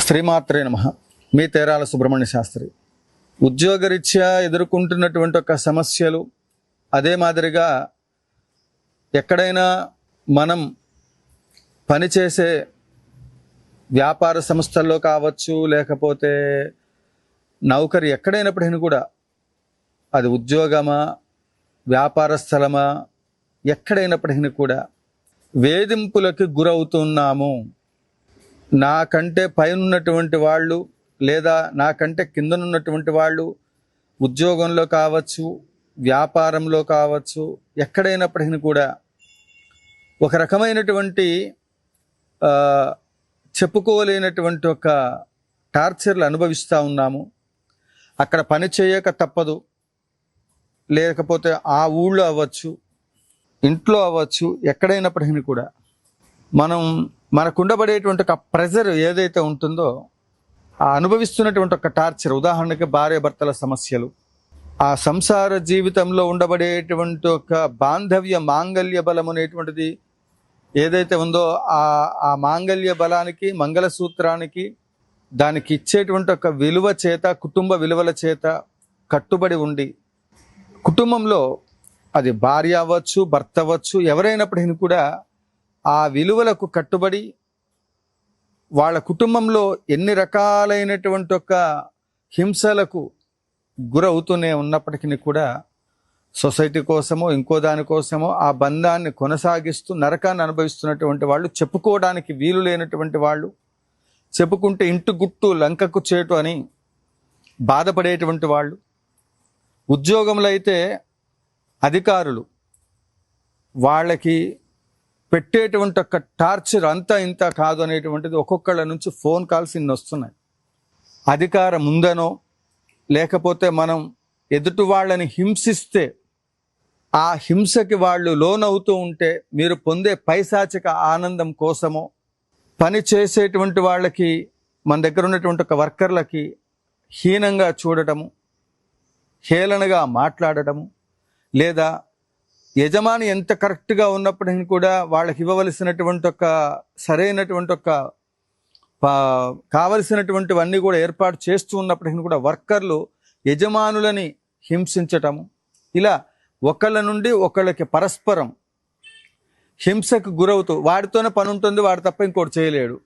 శ్రీమాత్రే నమః. మీ తేరాల సుబ్రహ్మణ్య శాస్త్రి. ఉద్యోగరీత్యా ఎదుర్కొంటున్నటువంటి ఒక సమస్యలు, అదే మాదిరిగా ఎక్కడైనా మనం పనిచేసే వ్యాపార సంస్థల్లో కావచ్చు, లేకపోతే నౌకరి ఎక్కడైనప్పటికీ కూడా, అది ఉద్యోగమా వ్యాపార స్థలమా ఎక్కడైనప్పటికీ కూడా వేధింపులకు గురవుతున్నాము. నాకంటే పైన ఉన్నటువంటి వాళ్ళు లేదా నాకంటే కిందనున్నటువంటి వాళ్ళు ఉద్యోగంలో కావచ్చు, వ్యాపారంలో కావచ్చు, ఎక్కడైనప్పటికీ కూడా ఒక రకమైనటువంటి చెప్పుకోలేనటువంటి ఒక టార్చర్లు అనుభవిస్తూ ఉన్నాము. అక్కడ పని చేయక తప్పదు, లేకపోతే ఆ ఊళ్ళో అవ్వచ్చు, ఇంట్లో అవ్వచ్చు, ఎక్కడైనప్పటికీ కూడా మనకుండబడేటువంటి ఒక ప్రెజర్ ఏదైతే ఉంటుందో, ఆ అనుభవిస్తున్నటువంటి ఒక టార్చర్, ఉదాహరణకి భార్యాభర్తల సమస్యలు, ఆ సంసార జీవితంలో ఉండబడేటువంటి ఒక బాంధవ్య మాంగళ్య బలం అనేటువంటిది ఏదైతే ఉందో, ఆ మాంగళ్య బలానికి, మంగళసూత్రానికి, దానికి ఇచ్చేటువంటి ఒక విలువ చేత, కుటుంబ విలువల చేత కట్టుబడి ఉండి, కుటుంబంలో అది భార్య అవ్వచ్చు, భర్త అవ్వచ్చు, ఎవరైనప్పటికీ కూడా ఆ విలువలకు కట్టుబడి వాళ్ళ కుటుంబంలో ఎన్ని రకాలైనటువంటి ఒక హింసలకు గురవుతూనే ఉన్నప్పటికీ కూడా సొసైటీ కోసమో ఇంకో దానికోసమో ఆ బంధాన్ని కొనసాగిస్తూ నరకాన్ని అనుభవిస్తున్నటువంటి వాళ్ళు, చెప్పుకోవడానికి వీలు లేనటువంటి వాళ్ళు, చెప్పుకుంటే ఇంటి గుట్టు లంకకు చేటు అని బాధపడేటువంటి వాళ్ళు, ఉద్యోగంలో అయితే అధికారులు వాళ్ళకి పెట్టేటువంటి ఒక టార్చర్ అంతా ఇంత కాదు అనేటువంటిది ఒక్కొక్కళ్ళ నుంచి ఫోన్ కాల్స్ ఇన్ని వస్తున్నాయి. అధికారం ఉందనో, లేకపోతే మనం ఎదుటి వాళ్ళని హింసిస్తే ఆ హింసకి వాళ్ళు లోనవుతూ ఉంటే మీరు పొందే పైశాచిక ఆనందం కోసమో, పని చేసేటువంటి వాళ్ళకి, మన దగ్గర ఉన్నటువంటి ఒక వర్కర్లకి హీనంగా చూడటము, హేళనగా మాట్లాడటము, లేదా యజమాని ఎంత కరెక్ట్గా ఉన్నప్పటికీ కూడా వాళ్ళకి ఇవ్వవలసినటువంటి ఒక సరైనటువంటి ఒక కావలసినటువంటివన్నీ కూడా ఏర్పాటు చేస్తూ ఉన్నప్పటికీ కూడా వర్కర్లు యజమానులని హింసించటము, ఇలా ఒకళ్ళ నుండి ఒకళ్ళకి పరస్పరం హింసకు గురవుతూ, వాడితోనే పని ఉంటుంది, వాడు తప్ప ఇంకోటి చేయలేడు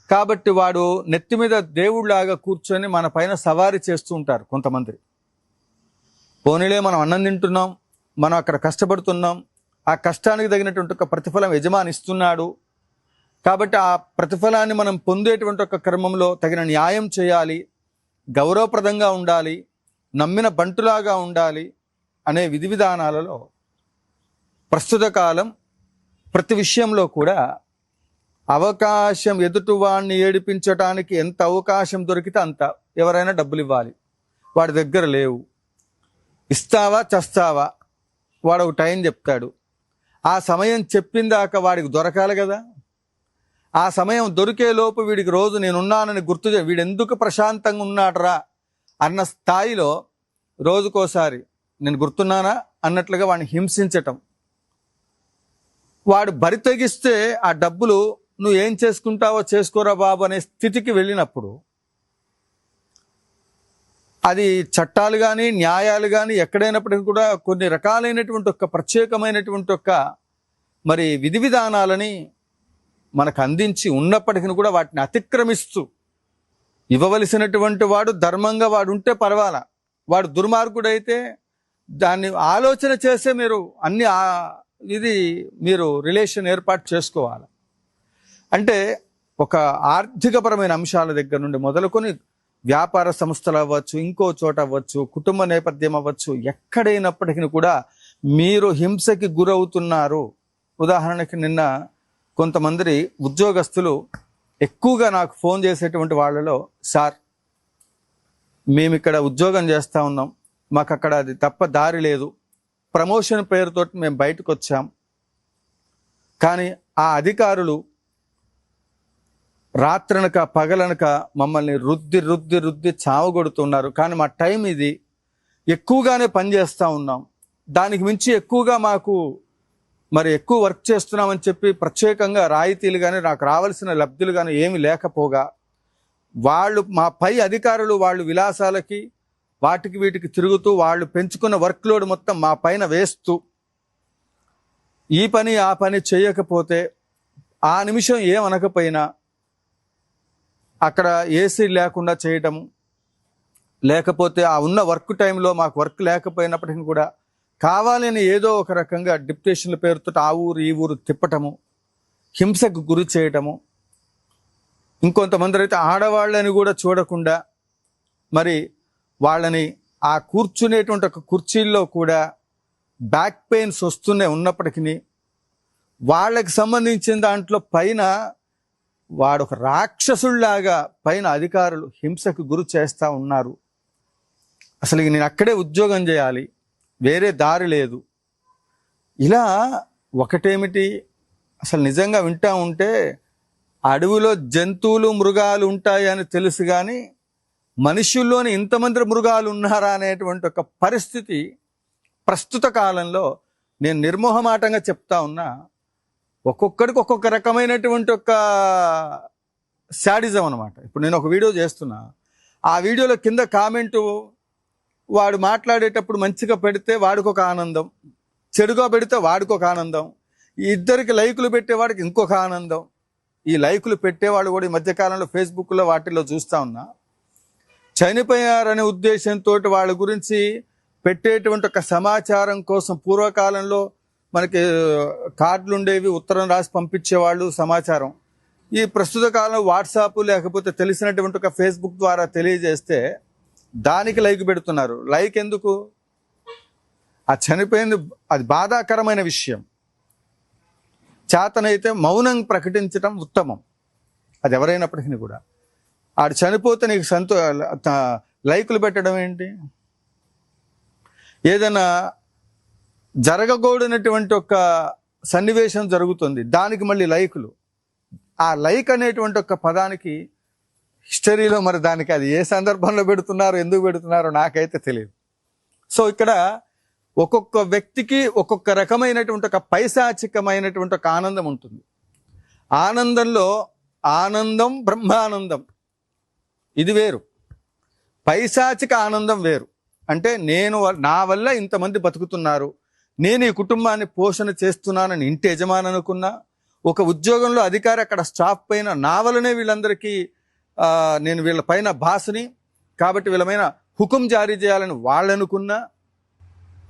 కాబట్టి వాడు నెత్తి మీద దేవుడిలాగా కూర్చొని మన పైన సవారీ చేస్తూ ఉంటారు కొంతమంది. పోనీలే, మనం అన్నం తింటున్నాం, మనం అక్కడ కష్టపడుతున్నాం, ఆ కష్టానికి తగినటువంటి ఒక ప్రతిఫలం యజమాని ఇస్తున్నాడు కాబట్టి ఆ ప్రతిఫలాన్ని మనం పొందేటువంటి ఒక క్రమంలో తగిన న్యాయం చేయాలి, గౌరవప్రదంగా ఉండాలి, నమ్మిన బంటులాగా ఉండాలి అనే విధి విధానాలలో ప్రస్తుత కాలం ప్రతి విషయంలో కూడా అవకాశం, ఎదుటివాడిని ఏడిపించడానికి ఎంత అవకాశం దొరికితే అంత, ఎవరైనా డబ్బులు ఇవ్వాలి, వాడి దగ్గర లేవు, ఇస్తావా చస్తావా, వాడు ఒక టైం చెప్తాడు, ఆ సమయం చెప్పిందాక వాడికి దొరకాలి కదా. ఆ సమయం దొరికే లోపు వీడికి రోజు నేనున్నానని గుర్తు వీడు ఎందుకు ప్రశాంతంగా ఉన్నాడరా అన్న స్థాయిలో రోజుకోసారి నేను గుర్తున్నానా అన్నట్లుగా వాడిని హింసించటం, వాడు బరి తెగిస్తే ఆ డబ్బులు నువ్వు ఏం చేసుకుంటావో చేసుకోరా బాబు అనే స్థితికి వెళ్ళినప్పుడు, అది చట్టాలు కానీ న్యాయాలు కానీ ఎక్కడైనప్పటికీ కూడా కొన్ని రకాలైనటువంటి ఒక ప్రత్యేకమైనటువంటి ఒక మరి విధి విధానాలని మనకు అందించి ఉన్నప్పటికీ కూడా వాటిని అతిక్రమిస్తూ ఇవ్వవలసినటువంటి వాడు ధర్మంగా వాడు ఉంటే పర్వాలా, వాడు దుర్మార్గుడైతే దాన్ని ఆలోచన చేసే మీరు అన్ని మీరు రిలేషన్ ఏర్పాటు చేసుకోవాలి. అంటే ఒక ఆర్థికపరమైన అంశాల దగ్గర నుండి మొదలుకొని వ్యాపార సంస్థలు అవ్వచ్చు, ఇంకో చోట అవ్వచ్చు, కుటుంబ నేపథ్యం అవ్వచ్చు, ఎక్కడైనప్పటికీ కూడా మీరు హింసకి గురవుతున్నారు. ఉదాహరణకి నిన్న కొంతమంది ఉద్యోగస్తులు ఎక్కువగా నాకు ఫోన్ చేసేటువంటి వాళ్ళలో, సార్ మేము ఇక్కడ ఉద్యోగం చేస్తూ ఉన్నాం, మాకు అక్కడ అది తప్ప దారి లేదు, ప్రమోషన్ పేరుతోటి మేము బయటకు వచ్చాం, కానీ ఆ అధికారులు రాత్రనక పగలనక మమ్మల్ని రుద్ది రుద్ది రుద్ది చావగొడుతున్నారు, కానీ మా టైం ఇది, ఎక్కువగానే పనిచేస్తూ ఉన్నాం, దానికి మించి ఎక్కువగా మాకు మరి ఎక్కువ వర్క్ చేస్తున్నామని చెప్పి ప్రత్యేకంగా రాయితీలు కానీ నాకు రావాల్సిన లబ్ధులు కానీ ఏమి లేకపోగా వాళ్ళు మా పై అధికారులు వాళ్ళు విలాసాలకి వాటికి వీటికి తిరుగుతూ వాళ్ళు పెంచుకున్న వర్క్ లోడ్ మొత్తం మా పైన వేస్తూ ఈ పని ఆ పని చేయకపోతే ఆ నిమిషం ఏమనకపోయినా అక్కడ ఏసీ లేకుండా చేయటము, లేకపోతే ఆ ఉన్న వర్క్ టైంలో మాకు వర్క్ లేకపోయినప్పటికీ కూడా కావాలని ఏదో ఒక రకంగా డిప్యుటేషన్ల పేరుతో ఆ ఊరు ఈ ఊరు తిప్పటము, హింసకు గురి చేయటము. ఇంకొంతమంది అయితే ఆడవాళ్ళని కూడా చూడకుండా మరి వాళ్ళని ఆ కూర్చునేటువంటి ఒక కుర్చీల్లో కూడా బ్యాక్ పెయిన్స్ వస్తూనే ఉన్నప్పటికీ వాళ్ళకి సంబంధించిన దాంట్లో పైన వాడు ఒక రాక్షసుల్లాగా పైన అధికారులు హింసకు గురి చేస్తూ ఉన్నారు. అసలు నేను అక్కడే ఉద్యోగం చేయాలి, వేరే దారి లేదు. ఇలా ఒకటేమిటి, అసలు నిజంగా వింటా ఉంటే అడవిలో జంతువులు మృగాలు ఉంటాయి అని తెలుసు, కానీ మనుషుల్లోని ఇంతమంది మృగాలు ఉన్నారా అనేటువంటి ఒక పరిస్థితి ప్రస్తుత కాలంలో నేను నిర్మోహమాటంగా చెప్తా ఉన్నా. ఒక్కొక్కడికి ఒక్కొక్క రకమైనటువంటి ఒక శాడిజం అనమాట. ఇప్పుడు నేను ఒక వీడియో చేస్తున్నా, ఆ వీడియోలో కింద కామెంటు వాడు మాట్లాడేటప్పుడు మంచిగా పెడితే వాడికి ఒక ఆనందం, చెడుగా పెడితే వాడికి ఒక ఆనందం, ఈ ఇద్దరికి లైకులు పెట్టేవాడికి ఇంకొక ఆనందం. ఈ లైకులు పెట్టేవాడు కూడా ఈ మధ్యకాలంలో ఫేస్బుక్లో వాటిల్లో చూస్తూ ఉన్నా, చనిపోయారనే ఉద్దేశంతో వాళ్ళ గురించి పెట్టేటువంటి ఒక సమాచారం కోసం పూర్వకాలంలో మనకి కార్డులు ఉండేవి, ఉత్తరం రాసి పంపించేవాళ్ళు సమాచారం. ఈ ప్రస్తుత కాలంలో వాట్సాప్ లేకపోతే తెలిసినటువంటి ఒక ఫేస్బుక్ ద్వారా తెలియజేస్తే దానికి లైక్ పెడుతున్నారు. లైక్ ఎందుకు? ఆ చనిపోయింది అది బాధాకరమైన విషయం. చేతనైతే మౌనం ప్రకటించడం ఉత్తమం, అది ఎవరైనప్పటికీ కూడా. ఆడు చనిపోతే నీకు లైకులు పెట్టడం ఏంటి? ఏదైనా జరగకూడనటువంటి ఒక సన్నివేశం జరుగుతుంది, దానికి మళ్ళీ లైకులు. ఆ లైక్ అనేటువంటి ఒక పదానికి హిస్టరీలో మరి దానికి అది ఏ సందర్భంలో పెడుతున్నారో ఎందుకు పెడుతున్నారో నాకైతే తెలియదు. సో ఇక్కడ ఒక్కొక్క వ్యక్తికి ఒక్కొక్క రకమైనటువంటి ఒక పైశాచికమైనటువంటి ఒక ఆనందం ఉంటుంది. ఆనందంలో ఆనందం బ్రహ్మానందం ఇది వేరు, పైశాచిక ఆనందం వేరు. అంటే నా వల్ల ఇంతమంది బతుకుతున్నారు, నేను ఈ కుటుంబాన్ని పోషణ చేస్తున్నానని ఇంటి యజమాని అనుకున్నా, ఒక ఉద్యోగంలో అధికారి అక్కడ స్టాఫ్ పైన నా వల్లనే వీళ్ళందరికీ నేను వీళ్ళ పైన బాసుని కాబట్టి వీళ్ళమైన హుకుం జారీ చేయాలని వాళ్ళు అనుకున్నా,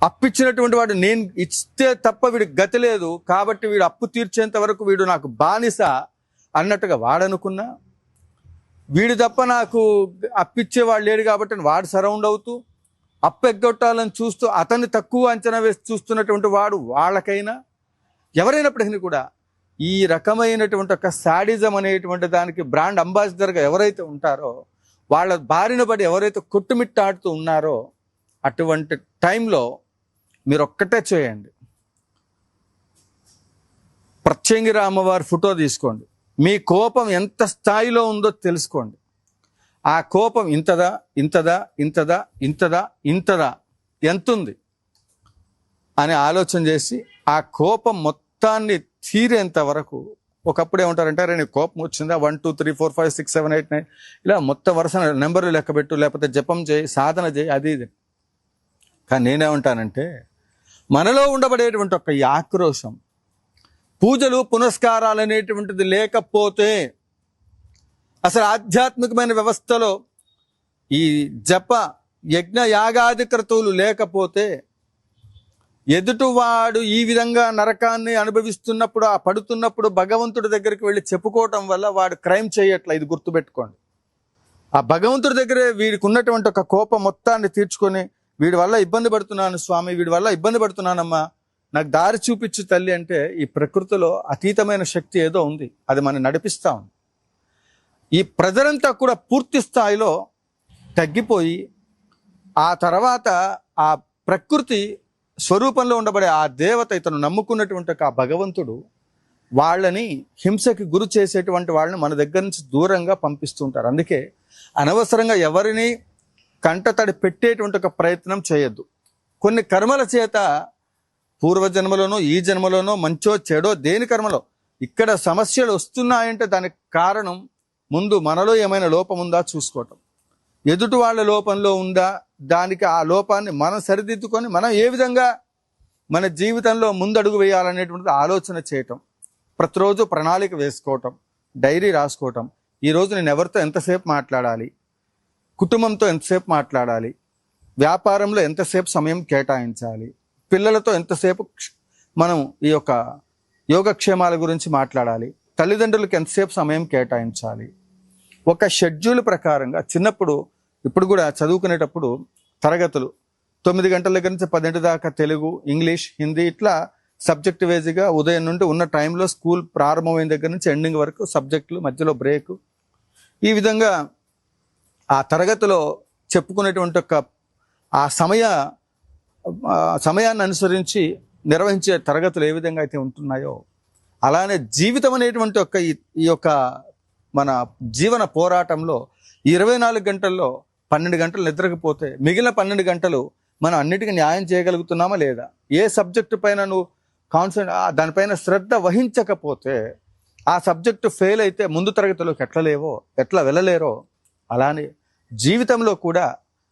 అప్పిచ్చినటువంటి వాడు నేను ఇస్తే తప్ప వీడికి గతి లేదు కాబట్టి వీడు అప్పు తీర్చేంత వరకు వీడు నాకు బానిస అన్నట్టుగా వాడనుకున్నా, వీడు తప్ప నాకు అప్పిచ్చేవాడు లేడు కాబట్టి వాడు సరౌండ్ అవుతూ అప్పు ఎగ్గొట్టాలని చూస్తూ అతన్ని తక్కువ అంచనా వేసి చూస్తున్నటువంటి వాడు వాళ్ళకైనా ఎవరైనప్పటికీ కూడా ఈ రకమైనటువంటి ఒక శాడిజం అనేటువంటి దానికి బ్రాండ్ అంబాసిడర్గా ఎవరైతే ఉంటారో వాళ్ళ బారిన పడి ఎవరైతే కొట్టుమిట్టాడుతూ ఉన్నారో అటువంటి టైంలో మీరు ఒక్కటే చేయండి, ప్రత్యంగిర అమ్మవారి ఫోటో తీసుకోండి, మీ కోపం ఎంత స్థాయిలో ఉందో తెలుసుకోండి. ఆ కోపం ఇంతదా ఇంతదా ఇంతదా ఇంతదా ఇంతదా ఎంతుంది అని ఆలోచన చేసి ఆ కోపం మొత్తాన్ని తీరేంత వరకు, ఒకప్పుడు ఏమంటారంటే అరే నీకు కోపం వచ్చిందా 1 2 3 4 5 6 7 8 9 ఇలా మొత్తం వరుస నెంబర్లు లెక్క పెట్టు, లేకపోతే జపం చేయి, సాధన చేయి, అది ఇది. కానీ నేనేమంటానంటే మనలో ఉండబడేటువంటి ఒక ఈ ఆక్రోశం, పూజలు పునస్కారాలు అనేటువంటిది లేకపోతే, అసలు ఆధ్యాత్మికమైన వ్యవస్థలో ఈ జప యజ్ఞ యాగాది క్రతువులు లేకపోతే, ఎదుటివాడు ఈ విధంగా నరకాన్ని అనుభవిస్తున్నప్పుడు ఆ పడుతున్నప్పుడు భగవంతుడి దగ్గరికి వెళ్ళి చెప్పుకోవటం వల్ల వాడు క్రైమ్ చేయట్ల, ఇది గుర్తుపెట్టుకోండి. ఆ భగవంతుడి దగ్గరే వీడికి ఉన్నటువంటి ఒక కోపం మొత్తాన్ని తీర్చుకొని వీడి వల్ల ఇబ్బంది పడుతున్నాను స్వామి, వీడి వల్ల ఇబ్బంది పడుతున్నానమ్మా, నాకు దారి చూపించు తల్లి అంటే ఈ ప్రకృతిలో అతీతమైన శక్తి ఏదో ఉంది, అది మనం నడిపిస్తా ఉంది. ఈ ప్రజలంతా కూడా పూర్తి స్థాయిలో తగ్గిపోయి ఆ తర్వాత ఆ ప్రకృతి స్వరూపంలో ఉండబడే ఆ దేవత, ఇతను నమ్ముకున్నటువంటి ఆ భగవంతుడు వాళ్ళని హింసకి గురి చేసేటువంటి వాళ్ళని మన దగ్గర నుంచి దూరంగా పంపిస్తుంటారు. అందుకే అనవసరంగా ఎవరిని కంటతడి పెట్టేటువంటి ఒక ప్రయత్నం చేయొద్దు. కొన్ని కర్మల చేత పూర్వజన్మలోనో ఈ జన్మలోనో మంచో చెడో దేని కర్మలో ఇక్కడ సమస్యలు వస్తున్నాయంటే దానికి కారణం ముందు మనలో ఏమైనా లోపం ఉందా చూసుకోవటం, ఎదుటి వాళ్ళ లోపంలో ఉందా, దానికి ఆ లోపాన్ని మనం సరిదిద్దుకొని మనం ఏ విధంగా మన జీవితంలో ముందడుగు వేయాలనేటువంటిది ఆలోచన చేయటం, ప్రతిరోజు ప్రణాళిక వేసుకోవటం, డైరీ రాసుకోవటం. ఈరోజు నేను ఎవరితో ఎంతసేపు మాట్లాడాలి, కుటుంబంతో ఎంతసేపు మాట్లాడాలి, వ్యాపారంలో ఎంతసేపు సమయం కేటాయించాలి, పిల్లలతో ఎంతసేపు మనం ఈ యొక్క యోగక్షేమాల గురించి మాట్లాడాలి, తల్లిదండ్రులకు ఎంతసేపు సమయం కేటాయించాలి. ఒక షెడ్యూల్ ప్రకారంగా చిన్నప్పుడు, ఇప్పుడు కూడా చదువుకునేటప్పుడు తరగతులు 9 గంటల దగ్గర నుంచి 10 దాకా తెలుగు, ఇంగ్లీష్, హిందీ ఇట్లా సబ్జెక్ట్ వేజ్గా ఉదయం నుండి ఉన్న టైంలో స్కూల్ ప్రారంభమైన దగ్గర నుంచి ఎండింగ్ వరకు సబ్జెక్టులు, మధ్యలో బ్రేకు, ఈ విధంగా ఆ తరగతిలో చెప్పుకునేటువంటి ఒక ఆ సమయాన్ని అనుసరించి నిర్వహించే తరగతులు ఏ విధంగా అయితే ఉంటున్నాయో అలానే జీవితం అనేటువంటి ఈ యొక్క మన జీవన పోరాటంలో 24 గంటల్లో 12 గంటలు నిద్రకపోతే మిగిలిన 12 గంటలు మనం అన్నిటికీ న్యాయం చేయగలుగుతున్నామా లేదా, ఏ సబ్జెక్టు పైన నువ్వు దానిపైన శ్రద్ధ వహించకపోతే ఆ సబ్జెక్టు ఫెయిల్ అయితే ముందు తరగతిలోకి ఎట్లా వెళ్ళలేరో అలానే జీవితంలో కూడా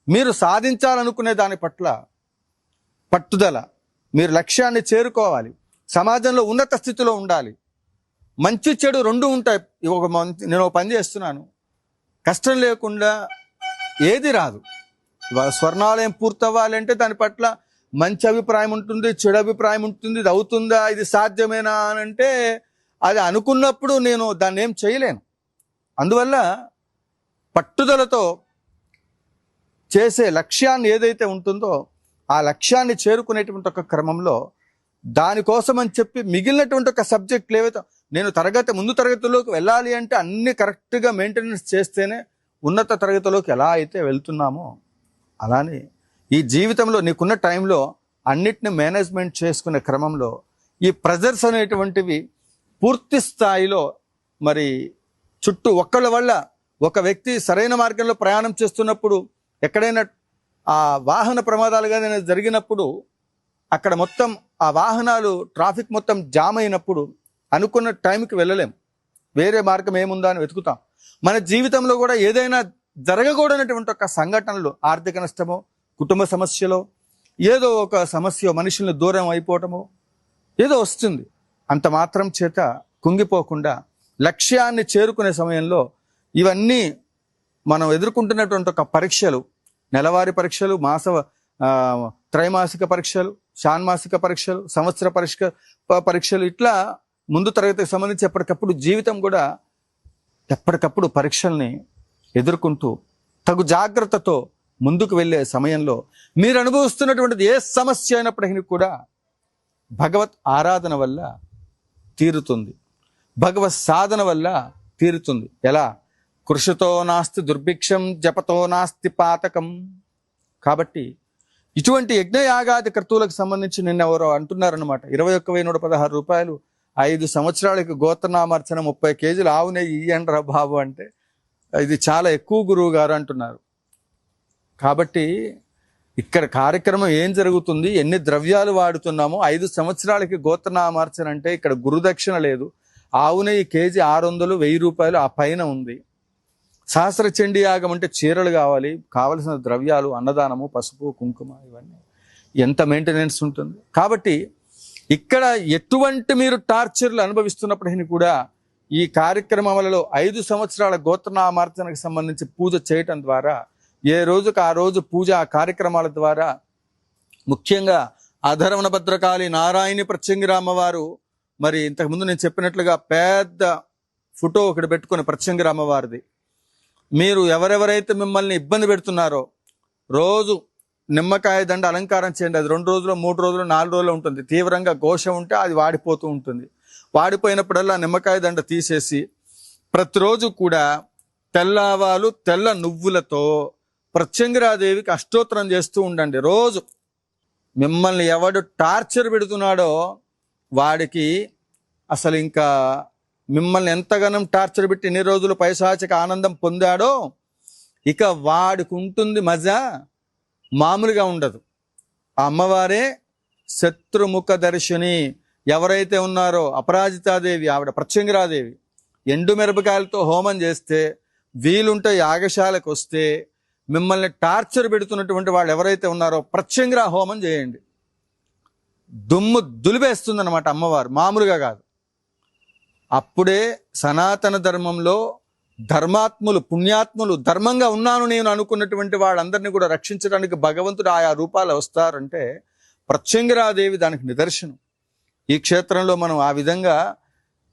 మీరు సాధించాలనుకునే దాని పట్ల పట్టుదల, మీరు లక్ష్యాన్ని చేరుకోవాలి, సమాజంలో ఉన్నత స్థితిలో ఉండాలి. మంచి చెడు రెండు ఉంటాయి. నేను పని చేస్తున్నాను, కష్టం లేకుండా ఏది రాదు. ఇవాళ స్వర్ణాలయం పూర్తవ్వాలంటే దాని పట్ల మంచి అభిప్రాయం ఉంటుంది, చెడు అభిప్రాయం ఉంటుంది. ఇది అవుతుందా, ఇది సాధ్యమేనా అని అంటే అది అనుకున్నప్పుడు నేను దాన్ని ఏం చేయలేను. అందువల్ల పట్టుదలతో చేసే లక్ష్యాన్ని ఏదైతే ఉంటుందో ఆ లక్ష్యాన్ని చేరుకునేటువంటి ఒక క్రమంలో దానికోసం అని చెప్పి మిగిలినటువంటి ఒక సబ్జెక్టులు ఏవైతే నేను ముందు తరగతిలోకి వెళ్ళాలి అంటే అన్ని కరెక్ట్గా మెయింటెనెన్స్ చేస్తేనే ఉన్నత తరగతిలోకి ఎలా అయితే వెళ్తున్నామో అలానే ఈ జీవితంలో నీకున్న టైంలో అన్నిటిని మేనేజ్మెంట్ చేసుకునే క్రమంలో ఈ ప్రెజర్స్ అనేటువంటివి పూర్తి స్థాయిలో మరి చుట్టూ ఒక్కళ్ళ వల్ల ఒక వ్యక్తి సరైన మార్గంలో ప్రయాణం చేస్తున్నప్పుడు ఎక్కడైనా ఆ వాహన ప్రమాదాలు కానీ జరిగినప్పుడు అక్కడ మొత్తం ఆ వాహనాలు ట్రాఫిక్ మొత్తం జామ్ అయినప్పుడు అనుకున్న టైంకి వెళ్ళలేం, వేరే మార్గం ఏముందా అని వెతుకుతాం. మన జీవితంలో కూడా ఏదైనా జరగకూడనటువంటి ఒక సంఘటనలు, ఆర్థిక నష్టమో, కుటుంబ సమస్యలో, ఏదో ఒక సమస్య, మనుషుల్ని దూరం అయిపోవటమో ఏదో వస్తుంది. అంత మాత్రం చేత కుంగిపోకుండా లక్ష్యాన్ని చేరుకునే సమయంలో ఇవన్నీ మనం ఎదుర్కొంటున్నటువంటి ఒక పరీక్షలు, నెలవారీ పరీక్షలు, త్రైమాసిక పరీక్షలు, షాన్మాసిక పరీక్షలు, సంవత్సర పరీక్షలు, ఇట్లా ముందు తరగతికి సంబంధించి ఎప్పటికప్పుడు జీవితం కూడా ఎప్పటికప్పుడు పరీక్షల్ని ఎదుర్కొంటూ తగు జాగ్రత్తతో ముందుకు వెళ్ళే సమయంలో మీరు అనుభవిస్తున్నటువంటిది ఏ సమస్య అయినప్పటికీ కూడా భగవత్ ఆరాధన వల్ల తీరుతుంది, భగవత్ సాధన వల్ల తీరుతుంది. ఎలా? కృషితో నాస్తి దుర్భిక్షం, జపతో నాస్తి పాతకం. కాబట్టి ఇటువంటి యజ్ఞయాగాది కర్తువులకు సంబంధించి నిన్న ఎవరో అంటున్నారనమాట, 21,116 రూపాయలు 5 సంవత్సరాలకి గోత్రనామార్చన 30 కేజీలు ఆవు నెయ్యి ఇయ్యండ్రా బాబు అంటే ఇది చాలా ఎక్కువ గురువు గారు అంటున్నారు. కాబట్టి ఇక్కడ కార్యక్రమం ఏం జరుగుతుంది, ఎన్ని ద్రవ్యాలు వాడుతున్నామో, 5 సంవత్సరాలకి గోత్రనామార్చన అంటే ఇక్కడ గురుదక్షిణ లేదు, ఆవు నెయ్యి కేజీ 600, 1000 రూపాయలు ఆ పైన ఉంది. సహస్ర చండీ యాగం అంటే చీరలు కావాలి, కావలసిన ద్రవ్యాలు, అన్నదానము, పసుపు, కుంకుమ, ఇవన్నీ ఎంత మెయింటెనెన్స్ ఉంటుంది. కాబట్టి ఇక్కడ ఎటువంటి మీరు టార్చర్లు అనుభవిస్తున్నప్పటికీ కూడా ఈ కార్యక్రమాలలో 5 సంవత్సరాల గోత్రనామార్చనకు సంబంధించి పూజ చేయటం ద్వారా ఏ రోజుకు ఆ రోజు పూజ కార్యక్రమాల ద్వారా ముఖ్యంగా అధర్వణ భద్రకాళి నారాయణి ప్రత్యంగిర అమ్మవారు, మరి ఇంతకుముందు నేను చెప్పినట్లుగా పెద్ద ఫోటో ఒకటి పెట్టుకుని ప్రత్యంగిర అమ్మవారిది, మీరు ఎవరెవరైతే మిమ్మల్ని ఇబ్బంది పెడుతున్నారో రోజు నిమ్మకాయ దండ అలంకారం చేయండి. అది 2 రోజులు, 3 రోజులు, 4 రోజులు ఉంటుంది. తీవ్రంగా ఘోష ఉంటే అది వాడిపోతూ ఉంటుంది. వాడిపోయినప్పుడల్లా నిమ్మకాయ దండ తీసేసి ప్రతిరోజు కూడా తెల్లవాలు, తెల్ల నువ్వులతో ప్రత్యంగిరాదేవికి అష్టోత్తరం చేస్తూ ఉండండి. రోజు మిమ్మల్ని ఎవడు టార్చర్ పెడుతున్నాడో వాడికి అసలు ఇంకా మిమ్మల్ని ఎంతగానో టార్చర్ పెట్టి ఎన్ని రోజులు పైశాచిక ఆనందం పొందాడో ఇక వాడికి ఉంటుంది మజా, మామూలుగా ఉండదు. ఆ అమ్మవారే శత్రుముఖ దర్శిని ఎవరైతే ఉన్నారో అపరాజితాదేవి, ఆవిడ ప్రత్యంగిరాదేవి, ఎండు మిరపకాయలతో హోమం చేస్తే, వీలుంటే యాగశాలకు వస్తే, మిమ్మల్ని టార్చర్ పెడుతున్నటువంటి వాళ్ళు ఎవరైతే ఉన్నారో ప్రత్యంగిర హోమం చేయండి. దుమ్ము దులిపేస్తుందన్నమాట అమ్మవారు, మామూలుగా కాదు. అప్పుడే సనాతన ధర్మంలో ధర్మాత్ములు, పుణ్యాత్ములు, ధర్మంగా ఉన్నాను నేను అనుకున్నటువంటి వాళ్ళందరినీ కూడా రక్షించడానికి భగవంతుడు ఆయా రూపాలు వస్తారంటే ప్రత్యంగిరాదేవి దానికి నిదర్శనం. ఈ క్షేత్రంలో మనం ఆ విధంగా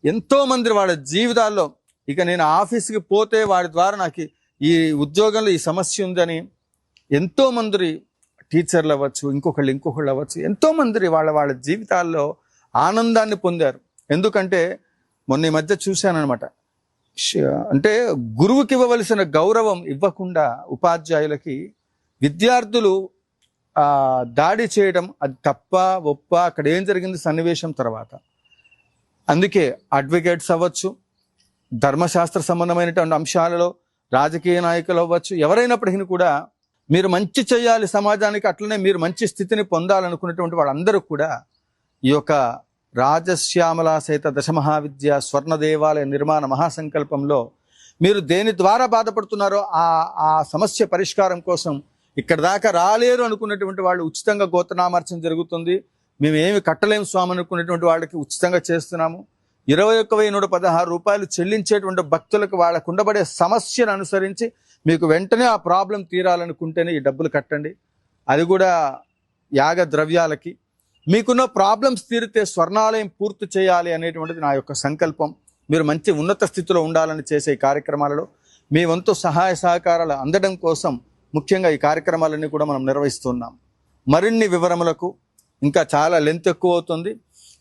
ఎంతో మంది వాళ్ళ జీవితాల్లో, ఇక నేను ఆఫీస్కి పోతే వాడి ద్వారా నాకు ఈ ఉద్యోగంలో ఈ సమస్య ఉందని ఎంతో మంది టీచర్లు అవ్వచ్చు, ఇంకొకళ్ళు అవ్వచ్చు, ఎంతో మంది వాళ్ళ జీవితాల్లో ఆనందాన్ని పొందారు. ఎందుకంటే మొన్న ఈ మధ్య చూశానమాట, అంటే గురువుకి ఇవ్వవలసిన గౌరవం ఇవ్వకుండా ఉపాధ్యాయులకి విద్యార్థులు దాడి చేయడం, అది తప్ప ఒప్ప, అక్కడ ఏం జరిగింది సన్నివేశం తర్వాత. అందుకే అడ్వకేట్స్ అవ్వచ్చు, ధర్మశాస్త్ర సంబంధమైనటువంటి అంశాలలో రాజకీయ నాయకులు అవ్వచ్చు, ఎవరైనప్పటికీ కూడా మీరు మంచి చేయాలి సమాజానికి, అట్లనే మీరు మంచి స్థితిని పొందాలనుకున్నటువంటి వాళ్ళందరూ కూడా ఈ యొక్క రాజశ్యామల సహిత దశమహావిద్య స్వర్ణ దేవాలయ నిర్మాణ మహాసంకల్పంలో మీరు దేని ద్వారా బాధపడుతున్నారో ఆ సమస్య పరిష్కారం కోసం ఇక్కడ దాకా రాలేరు అనుకున్నటువంటి వాళ్ళు ఉచితంగా గోత్రనామార్చన జరుగుతుంది. మేము ఏమి కట్టలేము స్వామి అనుకున్నటువంటి వాళ్ళకి ఉచితంగా చేస్తున్నాము. 21,116 రూపాయలు చెల్లించేటువంటి భక్తులకు వాళ్ళకు ఉండబడే సమస్యను అనుసరించి మీకు వెంటనే ఆ ప్రాబ్లం తీరాలనుకుంటేనే ఈ డబ్బులు కట్టండి. అది కూడా యాగ ద్రవ్యాలకి. మీకున్న ప్రాబ్లమ్స్ తీరితే స్వర్ణాలయం పూర్తి చేయాలి అనేటువంటిది నా యొక్క సంకల్పం. మీరు మంచి ఉన్నత స్థితిలో ఉండాలని చేసే ఈ కార్యక్రమాలలో మీ వంతు సహాయ సహకారాలు అందడం కోసం ముఖ్యంగా ఈ కార్యక్రమాలన్నీ కూడా మనం నిర్వహిస్తున్నాం. మరిన్ని వివరములకు ఇంకా చాలా లెంత్ ఎక్కువ అవుతుంది.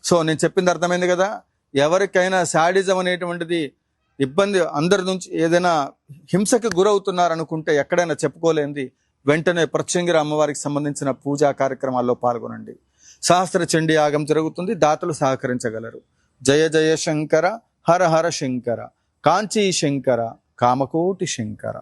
సో నేను చెప్పింది అర్థమైంది కదా. ఎవరికైనా శాడిజం అనేటువంటిది ఇబ్బంది, అందరి నుంచి ఏదైనా హింసకు గురవుతున్నారనుకుంటే ఎక్కడైనా చెప్పుకోలేంది, వెంటనే ప్రత్యంగిర అమ్మవారికి సంబంధించిన పూజా కార్యక్రమాల్లో పాల్గొనండి. సహస్ర చండీ యాగం జరుగుతుంది, దాతలు సహకరించగలరు. జయ జయ శంకర, హర హర శంకర, కాంచీ శంకర, కామకోటి శంకర.